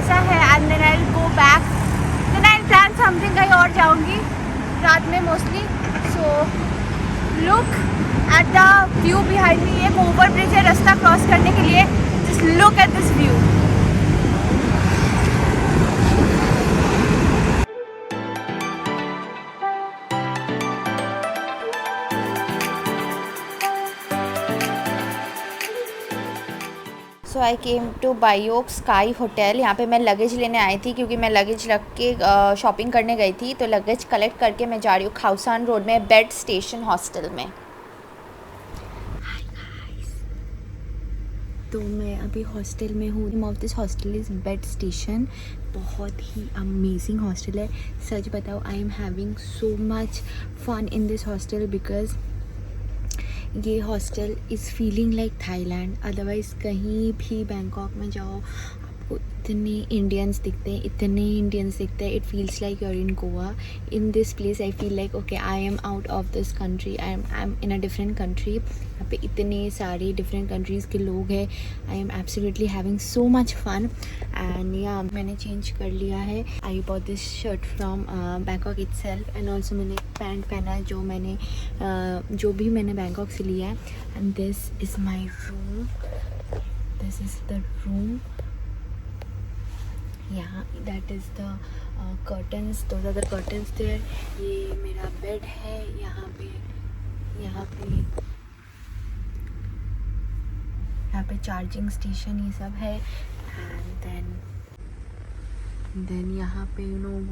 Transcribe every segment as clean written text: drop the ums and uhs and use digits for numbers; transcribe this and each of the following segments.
ऐसा है and then I will go back, then I will plan something, कहीं और जाऊँगी रात में mostly. So look at the view behind me. एक ओवर ब्रिज है रास्ता क्रॉस करने के लिए. Just look at this view. So I came to Baiyoke Sky Hotel. यहाँ पे मैं लगेज लेने आई थी क्योंकि मैं लगेज रख के शॉपिंग करने गई थी. तो लगेज कलेक्ट करके मैं जा रही हूँ खाउसान रोड में बेड स्टेशन हॉस्टल में. तो मैं अभी हॉस्टल में हूँ. Name of this hostel is Bed Station. बहुत ही अमेजिंग हॉस्टल है. सच बताओ, I am having so much fun in this hostel because ये hostel is feeling like Thailand. Otherwise कहीं भी बैंकॉक में जाओ आपको इतने इंडियंस दिखते हैं, it feels like you are in Goa. In this place I feel like okay, I am out of this country, I am in a different country. यहाँ पे इतने सारे डिफरेंट कंट्रीज़ के लोग हैं. आई एम absolutely having so much fun. And yeah मैंने चेंज कर लिया है. I bought this shirt from Bangkok itself and also मैंने पैंट पहना है जो भी मैंने बैंकॉक से लिया है. And this is my room. This is the room. यहाँ that is the curtains. Those are the curtains there. ये मेरा बेड है. यहाँ पे चार्जिंग स्टेशन ये सब है. एंड देन यहाँ पे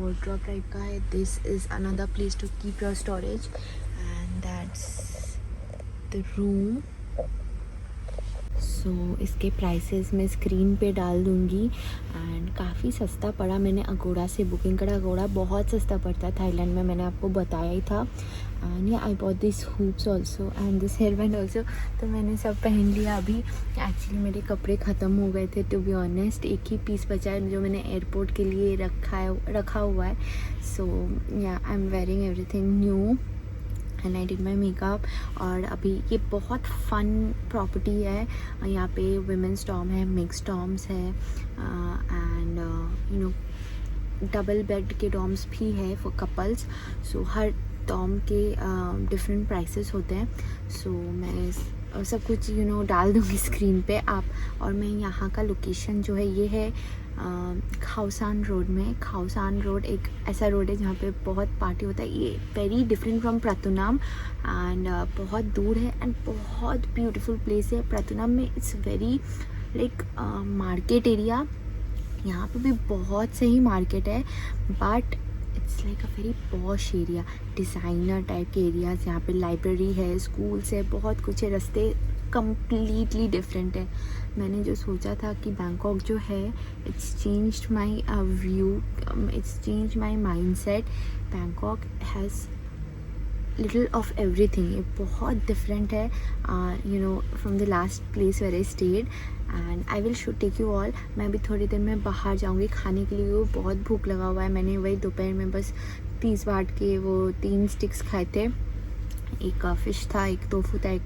वार्डरोब टाइप का है. This is another place to keep your storage. And that's the room. So इसके प्राइसेस मैं स्क्रीन पे डाल दूँगी. एंड काफ़ी सस्ता पड़ा. मैंने अगोड़ा से बुकिंग करा. अगोड़ा बहुत सस्ता पड़ता है थाईलैंड में, मैंने आपको बताया ही था. And I bought this hoops also and this hair band also. तो मैंने सब पहन लिया. अभी एक्चुअली मेरे कपड़े ख़त्म हो गए थे टू बी ऑनेस्ट. एक ही पीस बचा है जो मैंने एयरपोर्ट के लिए रखा हुआ है. सो या I am wearing everything new and I did my makeup. और अभी ये बहुत फ़न प्रॉपर्टी है. यहाँ पे वुमेंस डॉर्म है, मिक्स डॉर्म्स है एंड डबल बेड के डॉर्म्स भी है for couples. So her dorm के डिफरेंट प्राइसेस होते हैं. सो मैं सब कुछ डाल दूँगी स्क्रीन पे आप. और मैं यहाँ का लोकेशन जो है ये है खाउसान रोड में. खाउसान रोड एक ऐसा रोड है जहाँ पे बहुत पार्टी होता है. ये वेरी डिफरेंट फ्रॉम प्रतुनाम एंड बहुत दूर है एंड बहुत ब्यूटीफुल प्लेस है. प्रतुनाम में it's very like market area. यहाँ पे भी बहुत सही मार्केट है but it's like a very posh area, designer type के एरियाज़. यहाँ पे लाइब्रेरी है, स्कूल्स है, बहुत कुछ है. रास्ते कम्प्लीटली डिफरेंट है. मैंने जो सोचा था कि बैंकॉक जो है it's changed my view, it's changed my mindset. Bangkok has little of everything. ये बहुत डिफरेंट है from the last place where I stayed. And I will take you all. मैं अभी थोड़ी देर में बाहर जाऊँगी खाने के लिए. वो बहुत भूख लगा हुआ है. मैंने वही दोपहर में बस 30 बात के वो 3 स्टिक्स खाए थे. एक फ़िश था, एक टोफू था, एक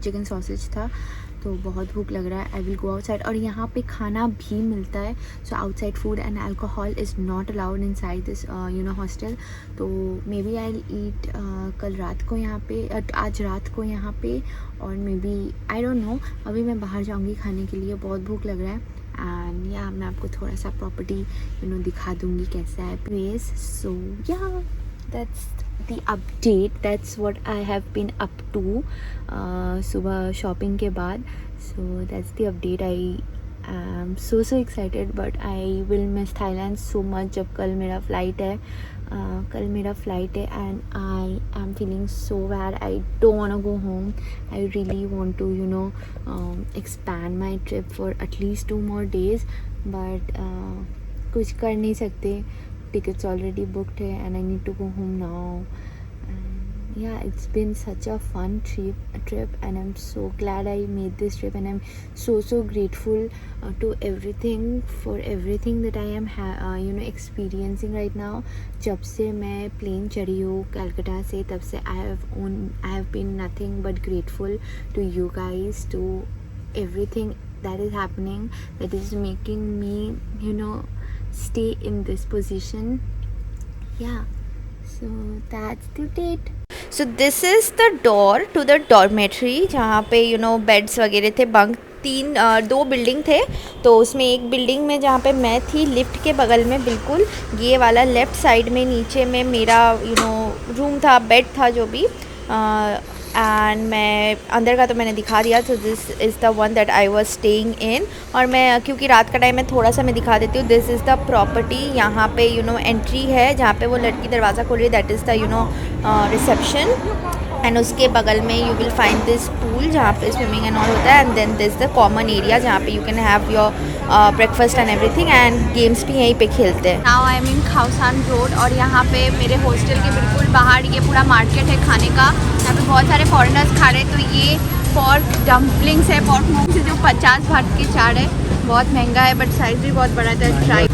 चिकन सॉसेज था. तो बहुत भूख लग रहा है. आई विल गो आउटसाइड. और यहाँ पे खाना भी मिलता है. So outside food and alcohol is not allowed in side this hostel. तो मे बी आई ईट कल रात को यहाँ पे, आज रात को यहाँ पे. और maybe I don't know. अभी मैं बाहर जाऊँगी खाने के लिए. बहुत भूख लग रहा है. एंड या मैं आपको थोड़ा सा प्रॉपर्टी दिखा दूँगी कैसा है प्लेस. सो या that's the update. That's what I have been up to सुबह शॉपिंग के बाद. So that's the update. I am so excited but I will miss Thailand so much जब कल मेरा फ़्लाइट है. And I am feeling so bad. I don't want to go home. I really want to expand my trip for at least 2 more days but कुछ कर नहीं सकते. Tickets already booked and I need to go home now. And yeah, it's been such a fun trip and I'm so glad I made this trip. And I'm so grateful to everything that I am experiencing right now. जब से मैं plane चढ़ी हूँ कलकत्ता से, तब से I have been nothing but grateful to you guys, to everything that is happening, that is making me, you know, stay in this position. Yeah, so that's the date. So this is the door to the dormitory, जहाँ पे you know beds वगैरह थे, bunk दो building थे, तो उसमें एक building में जहाँ पे मैं थी लिफ्ट के बगल में बिल्कुल ये वाला लेफ़्ट साइड में नीचे में मेरा यू नो रूम था, बेड था जो भी, एंड मैं अंदर का तो मैंने दिखा दिया। तो this is the one that I was staying in. और मैं क्योंकि रात का टाइम है थोड़ा सा मैं दिखा देती हूँ। दिस इज़ द प्रॉपर्टी, यहाँ पे यू नो एंट्री है जहाँ पे वो लड़की दरवाज़ा खोल रही है, that is the you know reception. And उसके बगल में you will find this pool जहाँ पे स्विमिंग एंड ऑल होता है, and then this the common area जहाँ पे you can have your breakfast and everything, and games भी यहीं पे खेलते हैं। Now I am in Khaosan Road, और यहाँ पे मेरे हॉस्टल के बिल्कुल बाहर ये पूरा मार्केट है खाने का। यहाँ पे बहुत सारे फॉरेनर्स खा रहे हैं। तो ये पॉर्क डम्पलिंग्स है, पॉर्क मोमोज है जो 50 बात के 4 है, बहुत महंगा है बट साइज़ भी बहुत बड़ा था। ट्राई।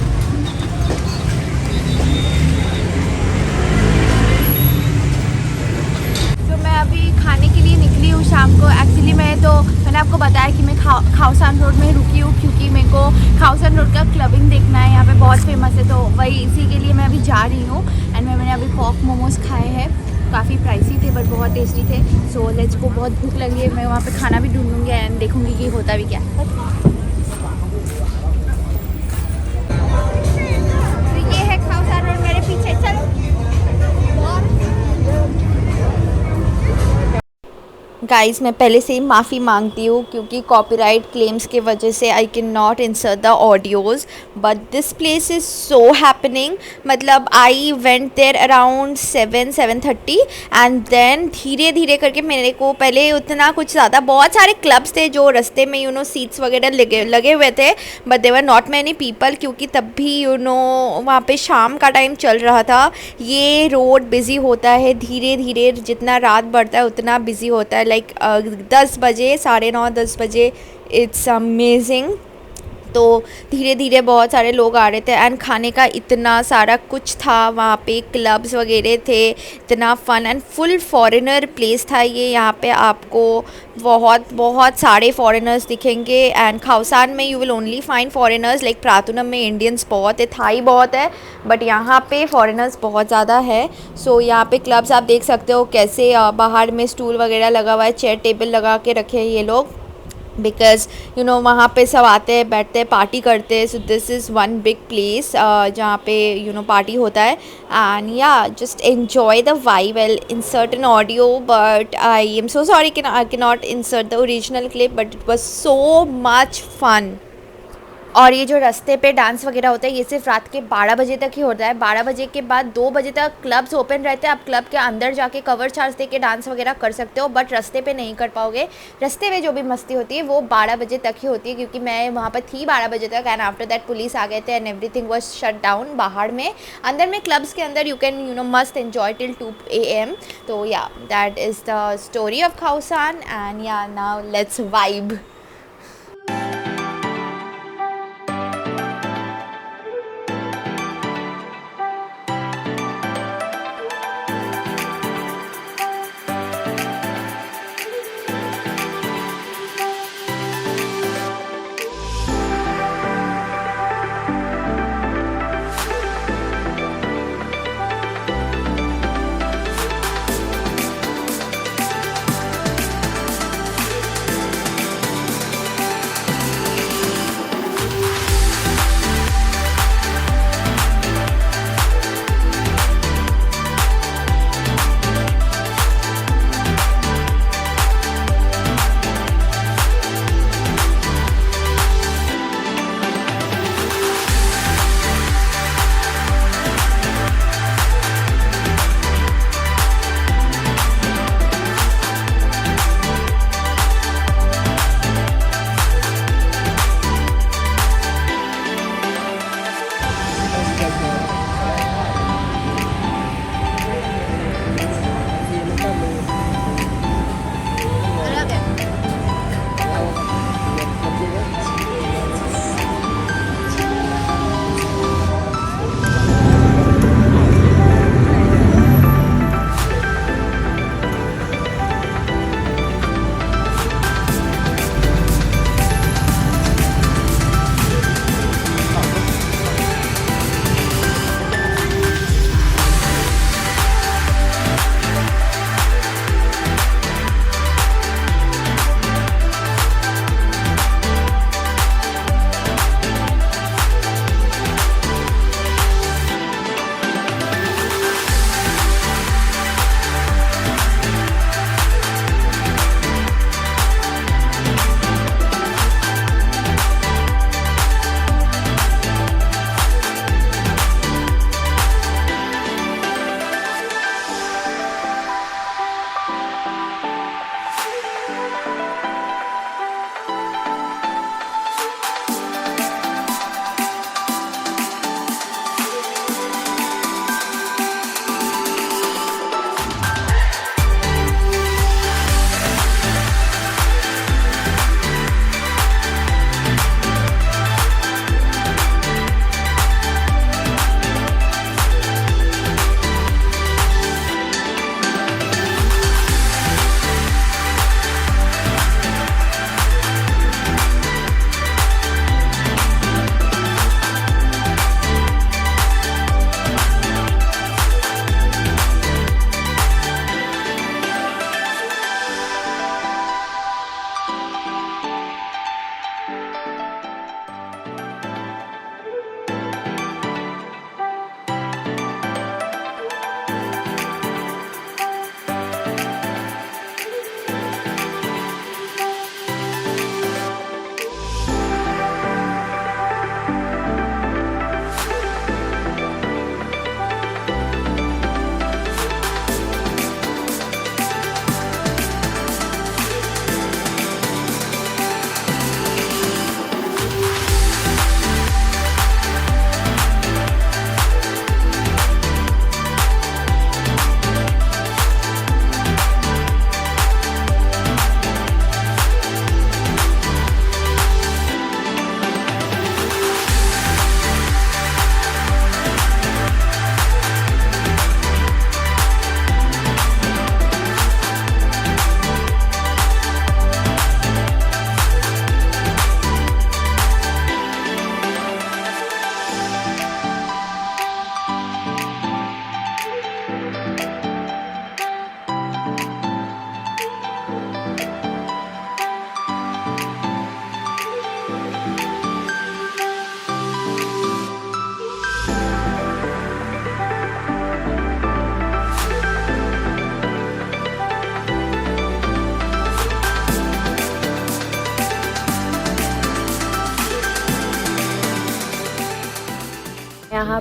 अभी खाने के लिए निकली हूँ शाम को। एक्चुअली मैंने आपको बताया कि मैं खाउसान रोड में रुकी हूँ क्योंकि मेरे को खाउसान रोड का क्लबिंग देखना है, यहाँ पे बहुत फेमस है, तो वही इसी के लिए मैं अभी जा रही हूँ। एंड मैंने अभी पॉर्क मोमोज खाए हैं, काफ़ी प्राइसी थे बट बहुत टेस्टी थे। सो लेट्स को, बहुत भूख लगी है, मैं वहाँ पे खाना भी ढूंढूंगी एंड देखूँगी कि होता भी क्या। तो ये है खाउसान रोड मेरे पीछे, चलो। गाइस मैं पहले से ही माफ़ी मांगती हूँ क्योंकि कॉपीराइट क्लेम्स के वजह से I can not insert the audios, but this place is so happening. मतलब I went there around 7-7:30 and then धीरे धीरे करके मेरे को पहले उतना कुछ ज़्यादा, बहुत सारे क्लब्स थे जो रास्ते में यू नो सीट्स वगैरह लगे हुए थे, but there not many people क्योंकि तब भी यू नो वहाँ पे शाम का टाइम चल रहा था। ये रोड बिज़ी होता है धीरे धीरे, जितना रात बढ़ता है उतना बिज़ी होता है। लाइक 10 बजे, 9:30-10 बजे, इट्स अमेजिंग। तो धीरे धीरे बहुत सारे लोग आ रहे थे एंड खाने का इतना सारा कुछ था वहाँ पे, क्लब्स वगैरह थे, इतना फ़न एंड फुल फॉरेनर प्लेस था ये। यहाँ पे आपको बहुत बहुत सारे फॉरेनर्स दिखेंगे एंड खाउसान में you will only find foreigners. Like Pratunam में इंडियंस बहुत है, थाई बहुत है, बट यहाँ पे फॉरेनर्स बहुत ज़्यादा है। सो यहाँ पे क्लब्स आप देख सकते हो कैसे बाहर में स्टूल वगैरह लगा हुआ है, चेयर टेबल लगा के रखे हैं ये लोग, बिकॉज यू नो वहाँ पे सब आते हैं, बैठते हैं, पार्टी करते हैं। So this is one big place जहाँ पे यू नो पार्टी होता है। And yeah just enjoy the vibe. Well insert an audio but I am so sorry कि I can not insert the original clip, but it was so much fun. और ये जो रास्ते पे dance वगैरह होता है ये सिर्फ रात के 12 बजे तक ही होता है। 12 बजे के बाद 2 बजे तक क्लब्स ओपन रहते हैं। आप क्लब के अंदर जाके कवर चार्ज दे के डांस वगैरह कर सकते हो, बट रास्ते पे नहीं कर पाओगे। रास्ते में जो भी मस्ती होती है वो 12 बजे तक ही होती है, क्योंकि मैं वहाँ पर थी 12 बजे तक एंड आफ्टर दैट पुलिस आ गए थे and everything was shut down बाहर में। अंदर में क्लब्स के अंदर you can you know must enjoy till 2 AM। तो yeah that is the story of Khaosan and yeah now let's vibe.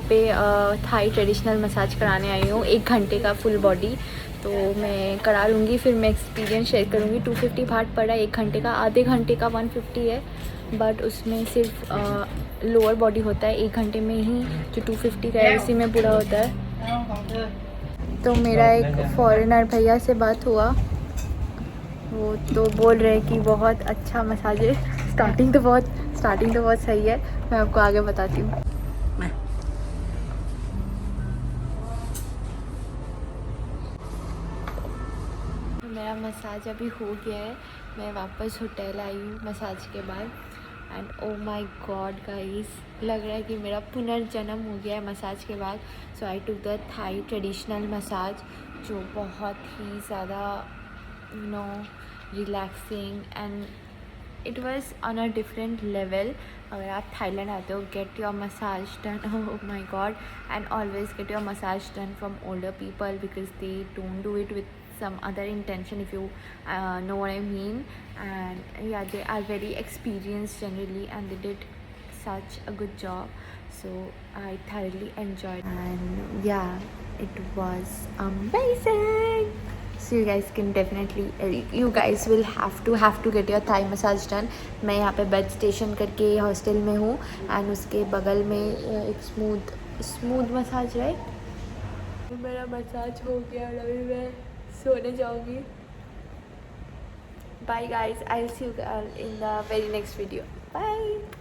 पे थाई ट्रेडिशनल मसाज कराने आई हूँ 1 घंटे का फुल बॉडी। तो मैं करा लूँगी, फिर मैं एक्सपीरियंस शेयर करूँगी। 250 बाट पड़ा 1 घंटे का, आधे घंटे का 150 है, बट उसमें सिर्फ लोअर बॉडी होता है। 1 घंटे में ही जो 250 का है उसी में पूरा होता है। तो मेरा एक फॉरेनर भैया से बात हुआ, वो तो बोल रहे कि बहुत अच्छा मसाज है। स्टार्टिंग तो बहुत सही है, मैं आपको आगे बताती हूँ। मेरा मसाज अभी हो गया है, मैं वापस होटल आई हूँ मसाज के बाद। And oh my God guys, लग रहा है कि मेरा पुनर्जन्म हो गया है मसाज के बाद। So I took the Thai traditional massage, जो बहुत ही ज़्यादा relaxing and it was on a different level. अगर आप थाईलैंड आते हो, get your massage done, oh my God, and always get your massage done from older people because they don't do it with some other intention, if you know what I mean. And yeah, they are very experienced generally and they did such a good job, so I thoroughly enjoyed, and yeah, it was amazing. So you guys can definitely you guys will have to get your Thai massage done. मैं यहाँ पे bed station करके hostel में हूँ, and उसके बगल में एक स्मूथ मसाज, राइट। मेरा मसाज हो गया और अभी मैं सोने जाऊंगी। Bye guys, I will see you in the very next video. Bye.